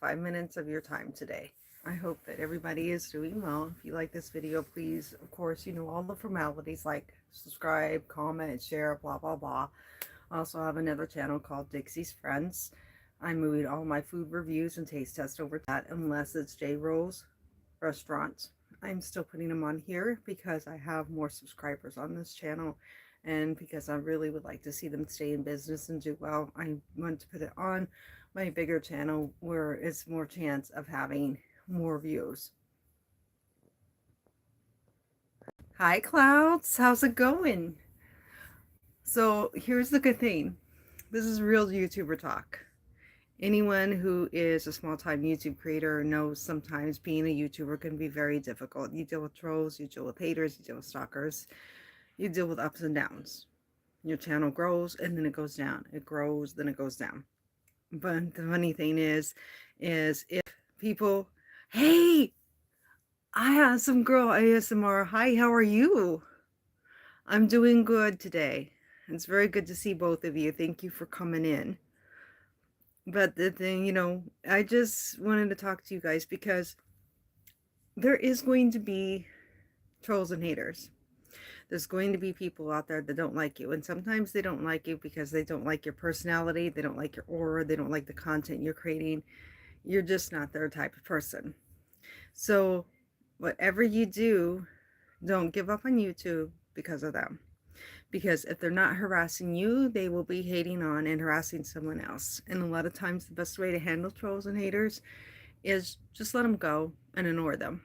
5 minutes of your time today. I hope that everybody is doing well. If you like this video, please, of course, you know all the formalities like subscribe, comment, share, blah, blah, blah. I also have another channel called Dixie's Friends. I'm moving all my food reviews and taste tests over to that unless it's J. Rose Restaurants. I'm still putting them on here because I have more subscribers on this channel and because I really would like to see them stay in business and do well. I want to put it on my bigger channel where it's more chance of having more views. Hi Clouds, how's it going? So here's the good thing. This is real YouTuber talk. Anyone who is a small-time YouTube creator knows sometimes being a YouTuber can be very difficult. You deal with trolls, you deal with haters, you deal with stalkers, you deal with ups and downs. Your channel grows and then it goes down. It grows, then it goes down. But the funny thing is if people, hey, I have some girl ASMR. Hi, how are you? I'm doing good today. It's very good to see both of you. Thank you for coming in. But the thing, I just wanted to talk to you guys because there is going to be trolls and haters. There's going to be people out there that don't like you. And sometimes they don't like you because they don't like your personality. They don't like your aura. They don't like the content you're creating. You're just not their type of person. So whatever you do, don't give up on YouTube because of them. Because if they're not harassing you, they will be hating on and harassing someone else. And a lot of times the best way to handle trolls and haters is just let them go and ignore them.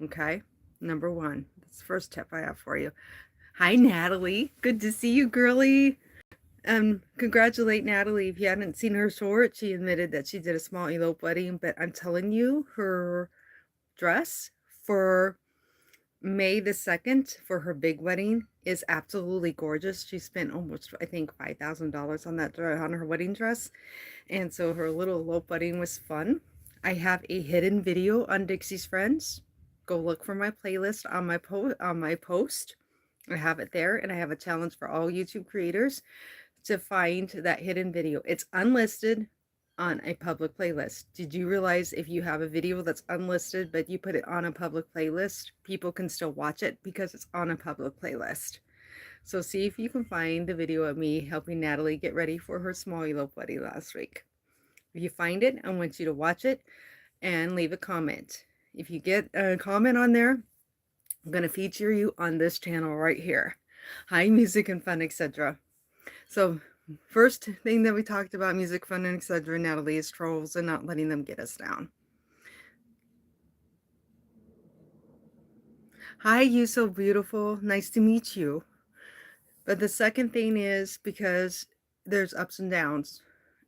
Okay? Number one. That's the first tip I have for you. Hi, Natalie. Good to see you, girly. Congratulate Natalie. If you hadn't seen her short, she admitted that she did a small elope wedding, but I'm telling you, her dress for May the 2nd for her big wedding is absolutely gorgeous. She spent almost, I think, $5,000 on that on her wedding dress. And so her little elope wedding was fun. I have a hidden video on Dixie's Friends. Go look for my playlist on my post. I have it there, and I have a challenge for all YouTube creators to find that hidden video. It's unlisted on a public playlist. Did you realize if you have a video that's unlisted but you put it on a public playlist, people can still watch it because it's on a public playlist? So see if you can find the video of me helping Natalie get ready for her small elope wedding last week. If you find it, I want you to watch it and leave a comment. If you get a comment on there, I'm going to feature you on this channel right here. Hi, music and fun, etc. So first thing that we talked about, music, fun, and etc., Natalie, is trolls and not letting them get us down. Hi, you so beautiful. Nice to meet you. But the second thing is because there's ups and downs.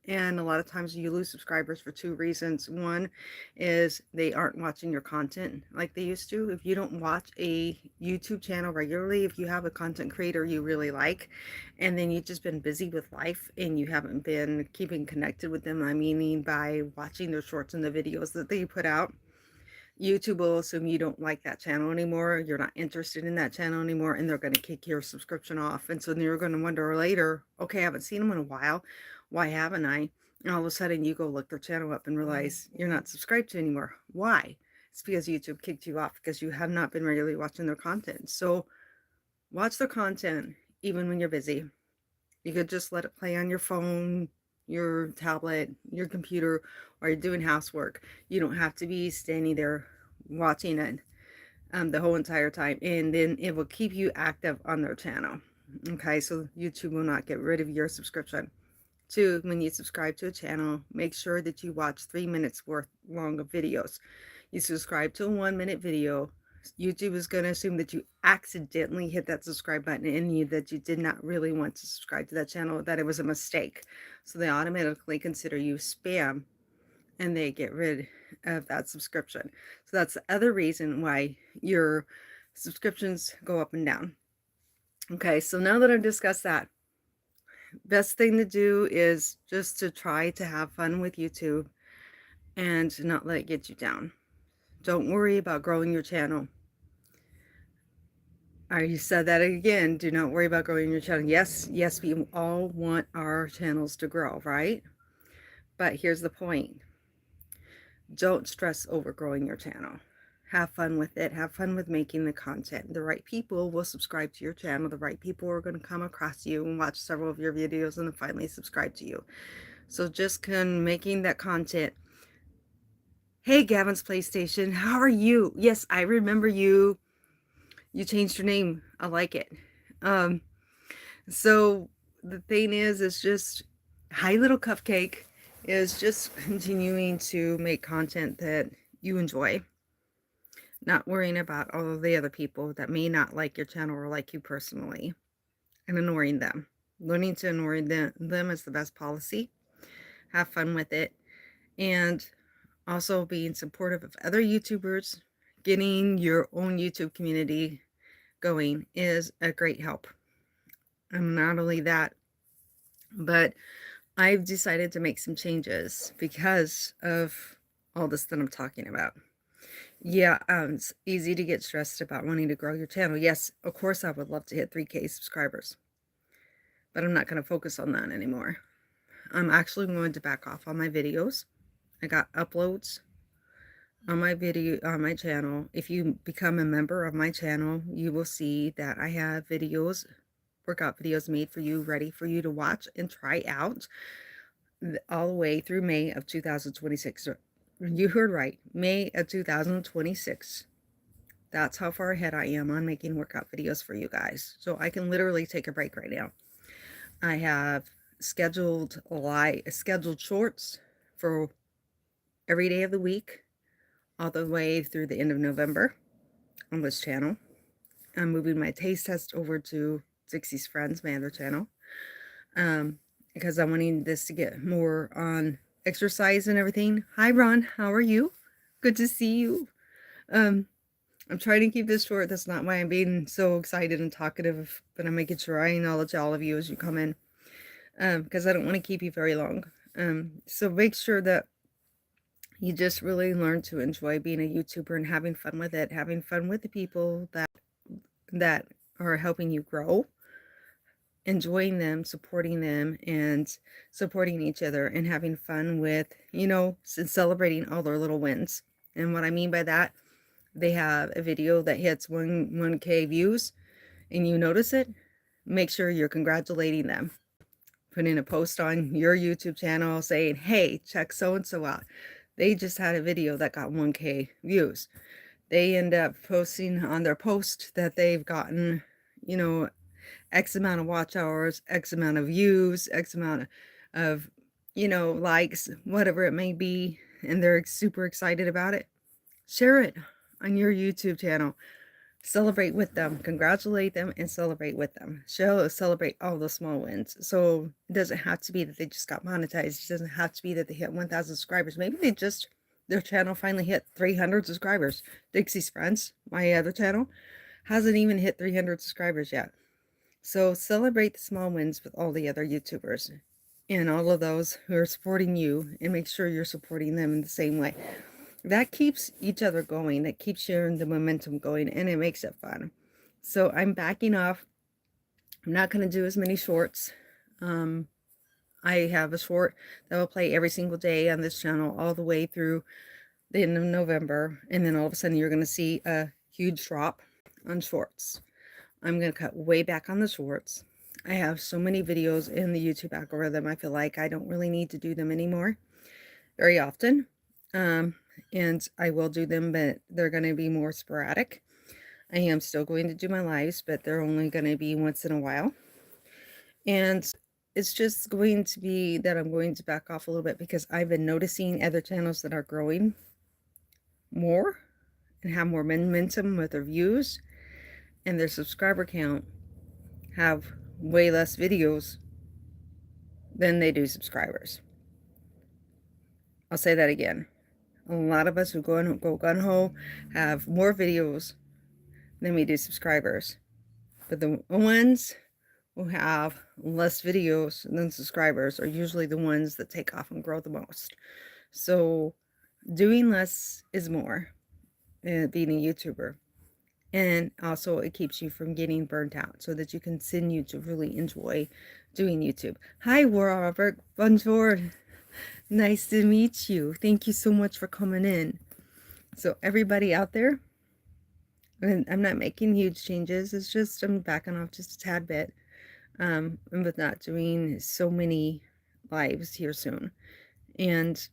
And a lot of times you lose subscribers for two reasons. One is they aren't watching your content like they used to. If you don't watch a YouTube channel regularly, if you have a content creator you really like, and then you've just been busy with life and you haven't been keeping connected with them, I mean by watching their shorts and the videos that they put out, YouTube will assume you don't like that channel anymore, you're not interested in that channel anymore, and they're going to kick your subscription off. And so then you're going to wonder later, okay, I haven't seen them in a while. Why haven't I? And all of a sudden you go look their channel up and realize you're not subscribed to anymore. Why? It's because YouTube kicked you off because you have not been regularly watching their content. So watch their content even when you're busy. You could just let it play on your phone, your tablet, your computer, or you're doing housework. You don't have to be standing there watching it the whole entire time, and then it will keep you active on their channel. Okay, so YouTube will not get rid of your subscription. Two, when you subscribe to a channel, make sure that you watch 3 minutes worth long of videos. You subscribe to a 1-minute video, YouTube is going to assume that you accidentally hit that subscribe button and that you did not really want to subscribe to that channel, that it was a mistake. So they automatically consider you spam and they get rid of that subscription. So that's the other reason why your subscriptions go up and down. Okay, so now that I've discussed that, best thing to do is just to try to have fun with YouTube and not let it get you down. Don't worry about growing your channel. I said that again. Do not worry about growing your channel. Yes, we all want our channels to grow, right? But here's the point. Don't stress over growing your channel. Have fun with it. Have fun with making the content. The right people will subscribe to your channel. The right people are going to come across you and watch several of your videos and then finally subscribe to you. So just making that content. Hey, Gavin's PlayStation, how are you? Yes, I remember you. You changed your name. I like it. Um, so the thing is just Hi Little Cupcake is just continuing to make content that you enjoy. Not worrying about all of the other people that may not like your channel or like you personally and ignoring them. Learning to ignore them is the best policy. Have fun with it. And also being supportive of other YouTubers, getting your own YouTube community going is a great help. And not only that, but I've decided to make some changes because of all this that I'm talking about. Yeah, it's easy to get stressed about wanting to grow your channel. Yes, of course, I would love to hit 3K subscribers, but I'm not going to focus on that anymore. I'm actually going to back off on my videos. I got uploads on my channel. If you become a member of my channel, you will see that I have videos, workout videos made for you, ready for you to watch and try out all the way through May of 2026. You heard right, May of 2026. That's how far ahead I am on making workout videos for you guys. So I can literally take a break right now. I have scheduled shorts for every day of the week, all the way through the end of November on this channel. I'm moving my taste test over to Dixie's Friends, my other channel, because I'm wanting this to get more on exercise and everything. Hi, Ron. How are you? Good to see you. I'm trying to keep this short. That's not why I'm being so excited and talkative, but I'm making sure I acknowledge all of you as you come in, because I don't want to keep you very long. So make sure that you just really learn to enjoy being a YouTuber and having fun with it, having fun with the people that are helping you grow, enjoying them, supporting them, and supporting each other, and having fun with, celebrating all their little wins. And what I mean by that, they have a video that hits 1K views and you notice it, make sure you're congratulating them. Put in a post on your YouTube channel saying, hey, check so-and-so out. They just had a video that got 1K views. They end up posting on their post that they've gotten, X amount of watch hours, X amount of views, X amount of, likes, whatever it may be, and they're super excited about it. Share it on your YouTube channel. Celebrate with them, congratulate them, and celebrate with them. Celebrate all the small wins. So it doesn't have to be that they just got monetized. It doesn't have to be that they hit 1,000 subscribers. Maybe their channel finally hit 300 subscribers. Dixie's Friends, my other channel, hasn't even hit 300 subscribers yet. So celebrate the small wins with all the other YouTubers and all of those who are supporting you, and make sure you're supporting them in the same way. That keeps each other going. That keeps the momentum going, and it makes it fun. So I'm backing off. I'm not going to do as many shorts. I have a short that will play every single day on this channel all the way through the end of November, and then all of a sudden you're going to see a huge drop on shorts. I'm going to cut way back on the shorts. I have so many videos in the YouTube algorithm, I feel like I don't really need to do them anymore very often. And I will do them, but they're going to be more sporadic. I am still going to do my lives, but they're only going to be once in a while. And it's just going to be that I'm going to back off a little bit, because I've been noticing other channels that are growing more and have more momentum with their views and their subscriber count have way less videos than they do subscribers. I'll say that again. A lot of us who go gun-ho have more videos than we do subscribers. But the ones who have less videos than subscribers are usually the ones that take off and grow the most. So doing less is more, being a YouTuber. And also it keeps you from getting burnt out, so that you continue to really enjoy doing YouTube. Hi, Robert. Bonjour. Nice to meet you. Thank you so much for coming in. So everybody out there, and I'm not making huge changes. It's just I'm backing off just a tad bit. But not doing so many lives here soon. And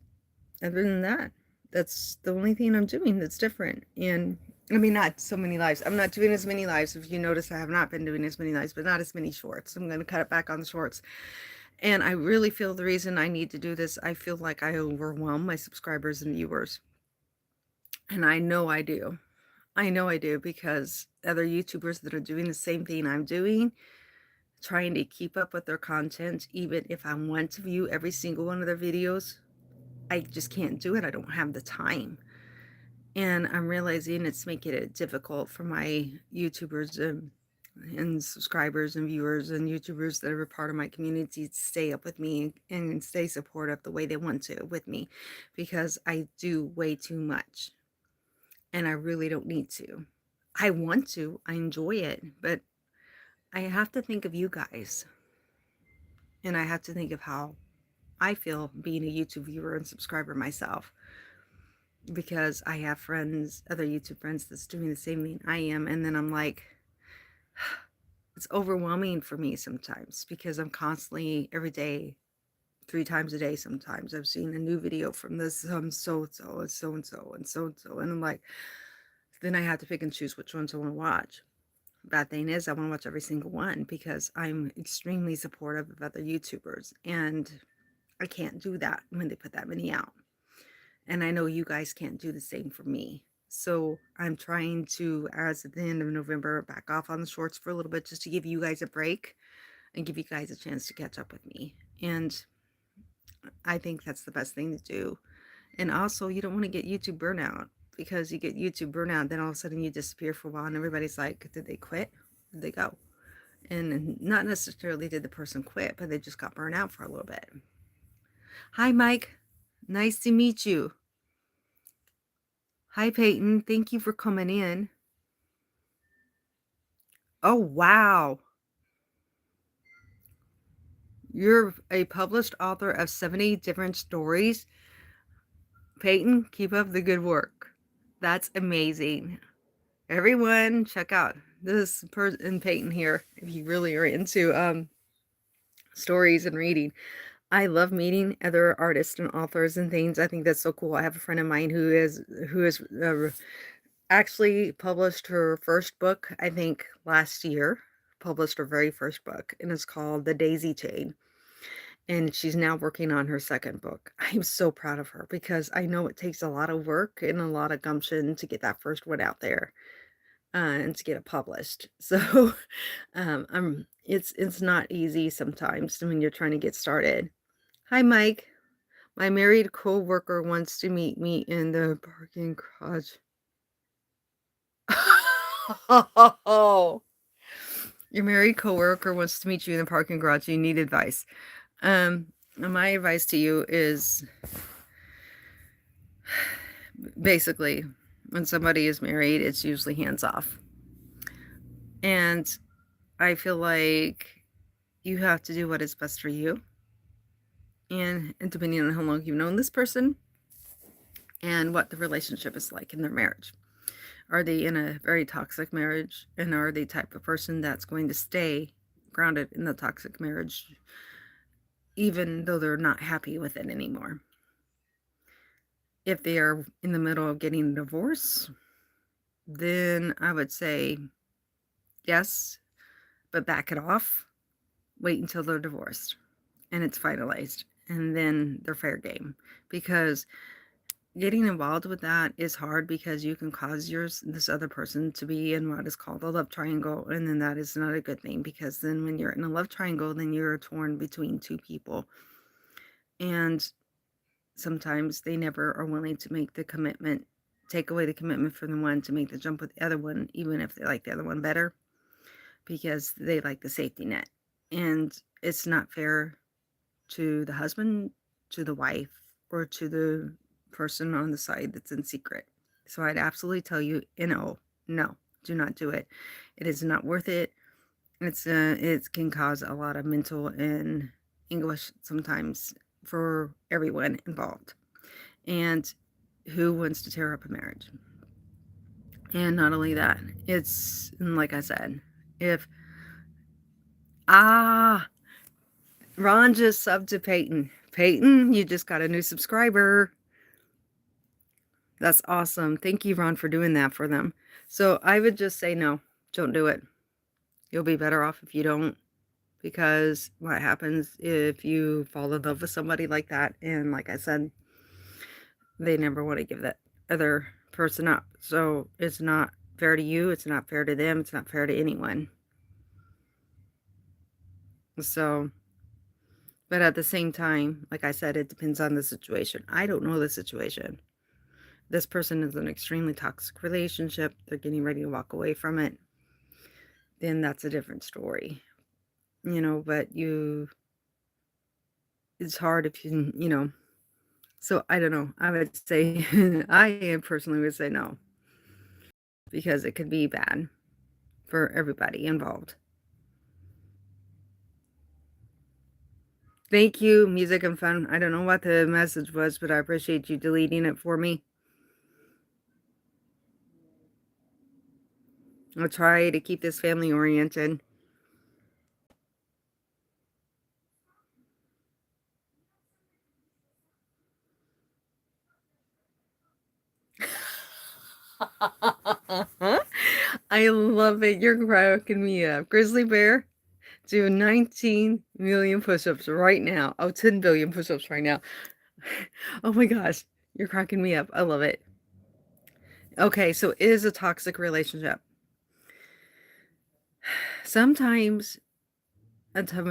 other than that, that's the only thing I'm doing that's different. And I mean, not so many lives. I'm not doing as many lives. If you notice, I have not been doing as many lives, but not as many shorts. I'm going to cut it back on the shorts. And I really feel the reason I need to do this, I feel like I overwhelm my subscribers and viewers. And I know I do. I know I do because other YouTubers that are doing the same thing I'm doing, trying to keep up with their content, even if I want to view every single one of their videos, I just can't do it. I don't have the time. And I'm realizing it's making it difficult for my YouTubers and subscribers and viewers and YouTubers that are a part of my community to stay up with me and stay supportive the way they want to with me, because I do way too much and I really don't need to. I want to, I enjoy it, but I have to think of you guys, and I have to think of how I feel being a YouTube viewer and subscriber myself, because I have friends, other YouTube friends that's doing the same thing I am, and then I'm like, it's overwhelming for me sometimes because I'm constantly every day, 3 times a day sometimes, I've seen a new video from this so-and-so and so-and-so and so-and-so, and I'm like, then I have to pick and choose which ones I want to watch. Bad thing is I want to watch every single one because I'm extremely supportive of other YouTubers, and I can't do that when they put that many out. And I know you guys can't do the same for me. So I'm trying to, as at the end of November, back off on the shorts for a little bit just to give you guys a break and give you guys a chance to catch up with me. And I think that's the best thing to do. And also, you don't want to get YouTube burnout, because you get YouTube burnout, then all of a sudden you disappear for a while and everybody's like, did they quit? Did they go? And not necessarily did the person quit, but they just got burnt out for a little bit. Hi, Mike. Nice to meet you. Hi, Peyton. Thank you for coming in. Oh, wow. You're a published author of 70 different stories. Peyton, keep up the good work. That's amazing. Everyone, check out this person, Peyton here, if you really are into stories and reading. I love meeting other artists and authors and things. I think that's so cool. I have a friend of mine who is actually published her first book, I think last year, published her very first book, and it's called The Daisy Chain. And she's now working on her second book. I'm so proud of her because I know it takes a lot of work and a lot of gumption to get that first one out there, and to get it published. So it's not easy sometimes when you're trying to get started. Hi, Mike. My married co-worker wants to meet me in the parking garage. Oh, your married coworker wants to meet you in the parking garage. You need advice. My advice to you is basically, when somebody is married, it's usually hands off. And I feel like you have to do what is best for you. And depending on how long you've known this person and what the relationship is like in their marriage. Are they in a very toxic marriage? And are they the type of person that's going to stay grounded in the toxic marriage, even though they're not happy with it anymore? If they are in the middle of getting a divorce, then I would say yes, but back it off. Wait until they're divorced and it's finalized, and then they're fair game. Because getting involved with that is hard, because you can cause this other person to be in what is called a love triangle, and then that is not a good thing, because then when you're in a love triangle, then you're torn between two people, and sometimes they never are willing to make the commitment, take away the commitment from the one to make the jump with the other one, even if they like the other one better, because they like the safety net. And it's not fair to the husband, to the wife, or to the person on the side that's in secret. So I'd absolutely tell you, no, do not do it. It is not worth it. It can cause a lot of mental and English sometimes for everyone involved. And who wants to tear up a marriage? And not only that, it's like I said, if ah Ron just subbed to Peyton. Peyton, you just got a new subscriber. That's awesome. Thank you, Ron, for doing that for them. So I would just say no, don't do it. You'll be better off if you don't, because what happens if you fall in love with somebody like that, and like I said, they never want to give that other person up. So it's not fair to you, it's not fair to them, it's not fair to anyone. So, but at the same time, like I said, it depends on the situation. I don't know the situation. This person is in an extremely toxic relationship, they're getting ready to walk away from it, then that's a different story. But it's hard if you. So I don't know. I would say, I personally would say no, because it could be bad for everybody involved. Thank you, Music and Fun. I don't know what the message was, but I appreciate you deleting it for me. I'll try to keep this family oriented. I love it. You're cracking me up. Grizzly Bear, do 19 million push-ups right now. Oh, 10 billion push-ups right now. Oh my gosh. You're cracking me up. I love it. Okay, so it is a toxic relationship. Sometimes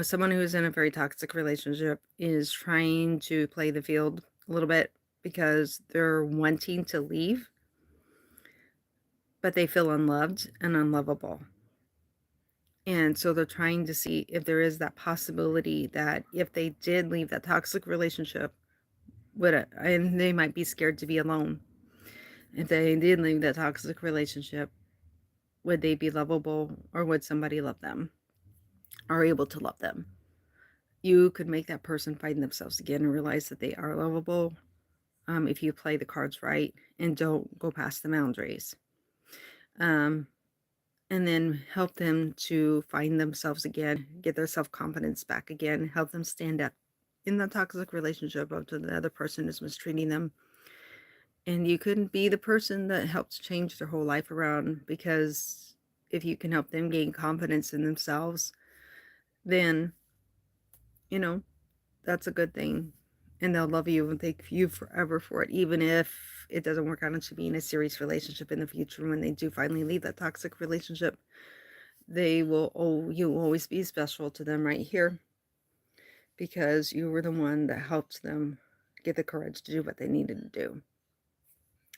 someone who's in a very toxic relationship is trying to play the field a little bit because they're wanting to leave, but they feel unloved and unlovable. And so they're trying to see if there is that possibility that if they did leave that toxic relationship, and they might be scared to be alone. If they did leave that toxic relationship, would they be lovable, or would somebody love them or able to love them? You could make that person find themselves again and realize that they are lovable, if you play the cards right and don't go past the boundaries. And then help them to find themselves again, get their self-confidence back again, help them stand up in the toxic relationship after the other person is mistreating them. And you couldn't be the person that helps change their whole life around, because if you can help them gain confidence in themselves, then, that's a good thing. And they'll love you and thank you forever for it, even if it doesn't work out into being a serious relationship in the future. When they do finally leave that toxic relationship, you will always be special to them right here, because you were the one that helped them get the courage to do what they needed to do.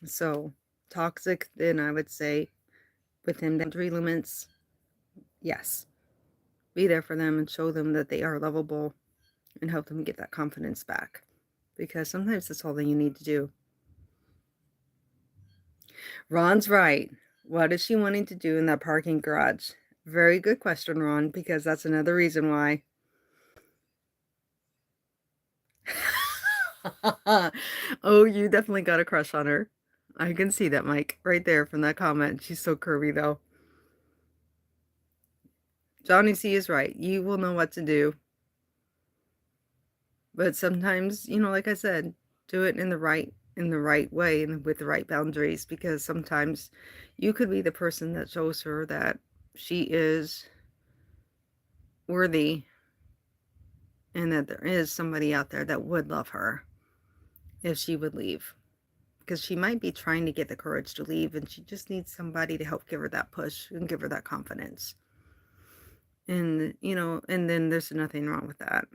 So, toxic, then I would say within boundary limits, yes. Be there for them and show them that they are lovable and help them get that confidence back, because sometimes that's all that you need to do. Ron's right. What is she wanting to do in that parking garage? Very good question, Ron, because that's another reason why. Oh, you definitely got a crush on her. I can see that, Mike, right there from that comment. She's so curvy, though. Johnny C is right. You will know what to do. But sometimes, like I said, do it in the right way and with the right boundaries, because sometimes you could be the person that shows her that she is worthy and that there is somebody out there that would love her if she would leave. Because she might be trying to get the courage to leave, and she just needs somebody to help give her that push and give her that confidence. And, and then there's nothing wrong with that.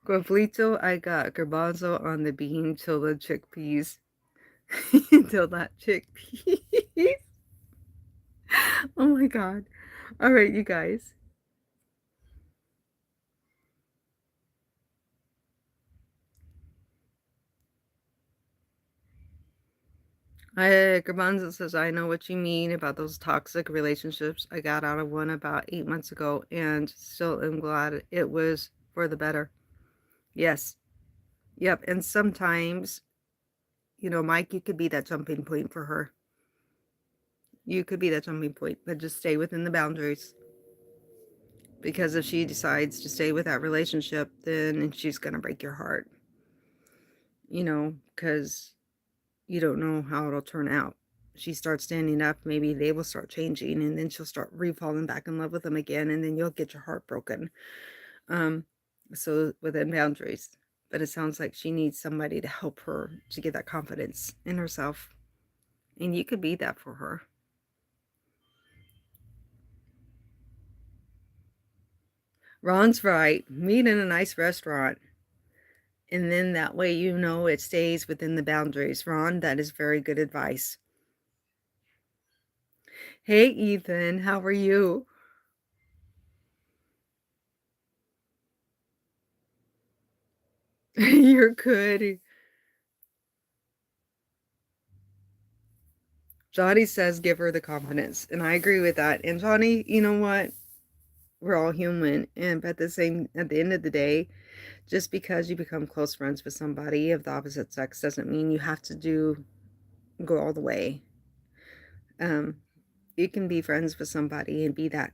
Guablito, I got garbanzo on the bean till the chickpeas. Till that chickpeas. Oh my god. All right, you guys. Garbanzo says, I know what you mean about those toxic relationships. I got out of one about 8 months ago and still am glad it was for the better. Yes. Yep. And sometimes, Mike, you could be that jumping point for her. You could be that jumping point, but just stay within the boundaries. Because if she decides to stay with that relationship, then she's going to break your heart. Because you don't know how it'll turn out. She starts standing up, maybe they will start changing, and then she'll start falling back in love with them again, and then you'll get your heart broken. Um, so within boundaries. But it sounds like she needs somebody to help her to get that confidence in herself. And you could be that for her. Ron's right. Meet in a nice restaurant. And then that way it stays within the boundaries. Ron, that is very good advice. Hey, Ethan, how are you? You're good. Johnny says give her the confidence. And I agree with that. And Johnny, you know what? We're all human. And at the end of the day, just because you become close friends with somebody of the opposite sex doesn't mean you have to go all the way. Um, you can be friends with somebody and be that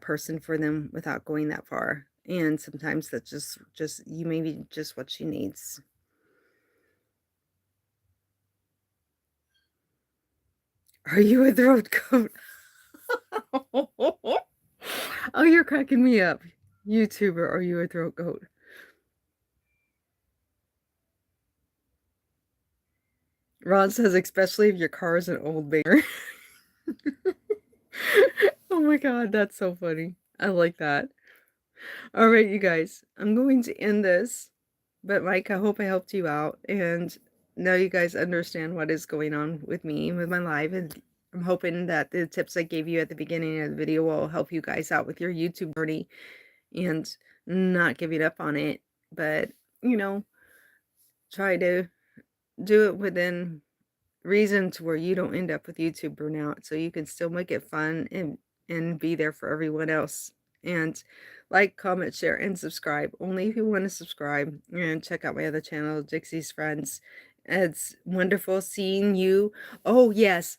person for them without going that far. And sometimes that's just you maybe just what she needs. Are you a throat goat? Oh, you're cracking me up. YouTuber, are you a throat goat? Ron says, especially if your car is an old banger. Oh my god, that's so funny. I like that. All right, you guys, I'm going to end this. But Mike, I hope I helped you out. And now you guys understand what is going on with me, with my life. And I'm hoping that the tips I gave you at the beginning of the video will help you guys out with your YouTube journey and not giving up on it. But, try to do it within reason to where you don't end up with YouTube burnout, so you can still make it fun and be there for everyone else. And like, comment, share, and subscribe. Only if you want to subscribe. And check out my other channel, Dixie's Friends. It's wonderful seeing you. Oh, yes.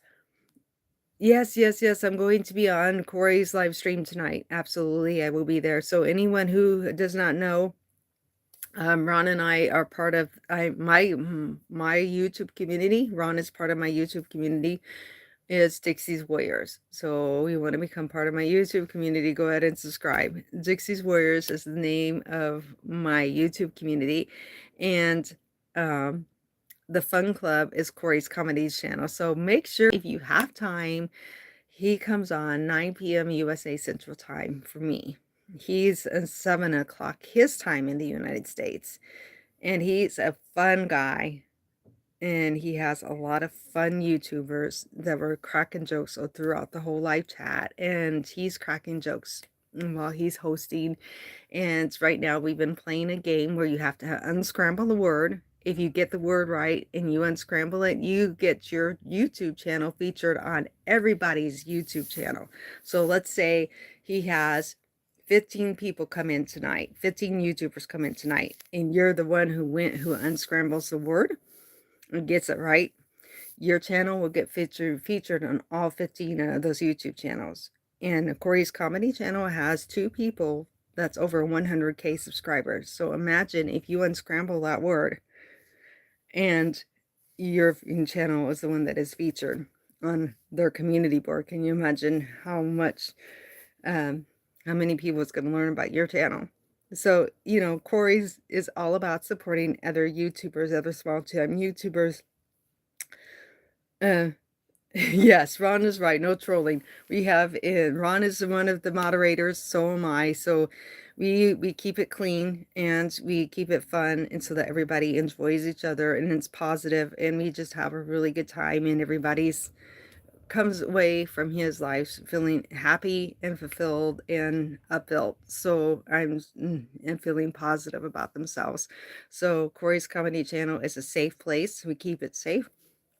Yes, yes, yes. I'm going to be on Corey's live stream tonight. Absolutely. I will be there. So anyone who does not know, Ron and I are part of my YouTube community. Ron is part of my YouTube community is Dixie's Warriors. So you want to become part of my YouTube community, go ahead and subscribe. Dixie's Warriors is the name of my YouTube community. And the Fun Club is Corey's Comedies channel. So make sure if you have time, he comes on 9 p.m. USA Central Time for me. He's 7 o'clock his time in the United States. And he's a fun guy. And he has a lot of fun YouTubers that were cracking jokes throughout the whole live chat. And he's cracking jokes while he's hosting. And right now we've been playing a game where you have to unscramble a word. If you get the word right and you unscramble it, you get your YouTube channel featured on everybody's YouTube channel. So let's say he has 15 people come in tonight, 15 YouTubers come in tonight, and you're the one who unscrambles the word and gets it right. Your channel will get featured on all 15 of those YouTube channels. And Corey's comedy channel has 2 people that's over 100K subscribers. So imagine if you unscramble that word and your channel is the one that is featured on their community board. Can you imagine how many people is going to learn about your channel? So, Corey's is all about supporting other YouTubers, other small time YouTubers. Uh, yes, Ron is right. No trolling. We have Ron is one of the moderators, so am I. So we keep it clean and we keep it fun, and so that everybody enjoys each other and it's positive, and we just have a really good time, and everybody's comes away from his life feeling happy and fulfilled and upbuilt. So and feeling positive about themselves. So Corey's comedy channel is a safe place. We keep it safe.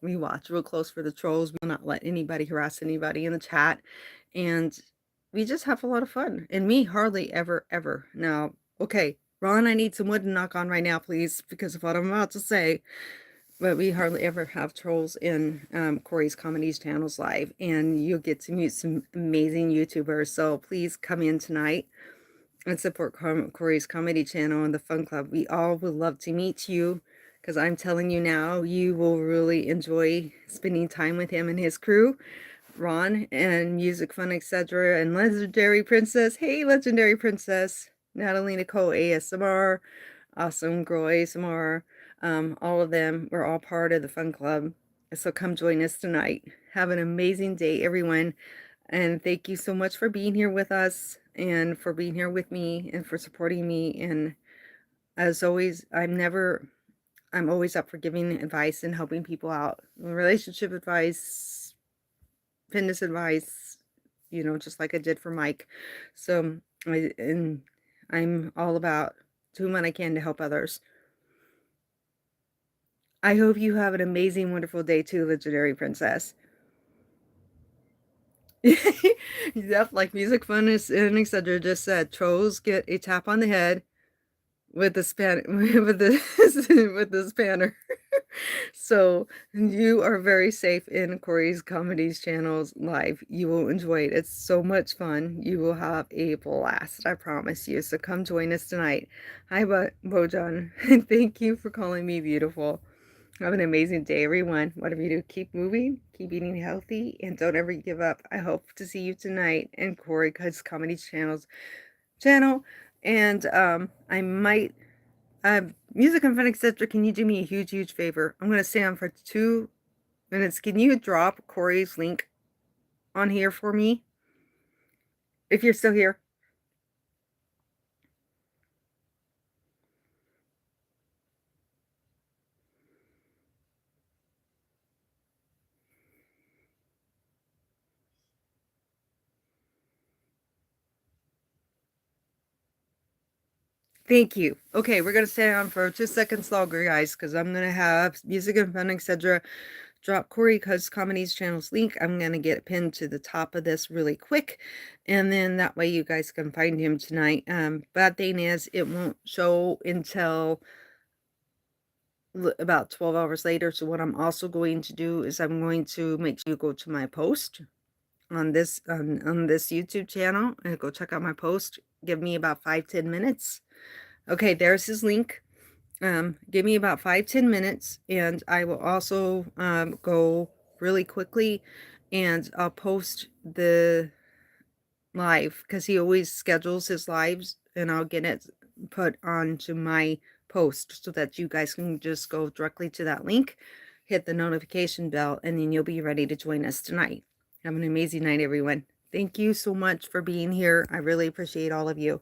We watch real close for the trolls. We will not let anybody harass anybody in the chat. And we just have a lot of fun. And me, hardly ever, ever. Now, okay, Ron, I need some wood to knock on right now, please, because of what I'm about to say. But we hardly ever have trolls in Corey's Comedies channels live. And you'll get to meet some amazing YouTubers. So please come in tonight and support Corey's Comedy channel and the Fun Club. We all would love to meet you, because I'm telling you now, you will really enjoy spending time with him and his crew, Ron and Music Fun, etc. and Legendary Princess. Hey, Legendary Princess. Natalie Nicole ASMR, Awesome Girl ASMR. All of them, we're all part of the Fun Club. So come join us tonight. Have an amazing day, everyone. And thank you so much for being here with us and for being here with me and for supporting me. And as always, I'm always up for giving advice and helping people out. Relationship advice, fitness advice, just like I did for Mike. So, I'm all about doing what I can to help others. I hope you have an amazing, wonderful day too, Legendary Princess. Yep, like Music Fun and etc. just said, trolls get a tap on the head with the span with the with the spanner. So you are very safe in Corey's Comedies channels live. You will enjoy it. It's so much fun. You will have a blast, I promise you. So come join us tonight. Hi, Bojan. Thank you for calling me beautiful. Have an amazing day, everyone. Whatever you do, keep moving, keep eating healthy, and don't ever give up. I hope to see you tonight in Corey's Comedies channel. And I might Music and Fun, etc. Can you do me a huge, huge favor? I'm gonna stay on for 2 minutes. Can you drop Corey's link on here for me? If you're still here. Thank you. Okay, we're gonna stay on for 2 seconds longer, guys, because I'm gonna have Music and Fun, etc. drop Corey's Comedies channel's link. I'm gonna get it pinned to the top of this really quick, and then that way you guys can find him tonight. Bad thing is, it won't show until about 12 hours later. So what I'm also going to do is I'm going to make sure you go to my post on this YouTube channel and go check out my post. Give me about 5-10 minutes. Okay, there's his link. Give me about 5-10 minutes, and I will also go really quickly, and I'll post the live, because he always schedules his lives, and I'll get it put onto my post so that you guys can just go directly to that link, hit the notification bell, and then you'll be ready to join us tonight. Have an amazing night, everyone. Thank you so much for being here. I really appreciate all of you.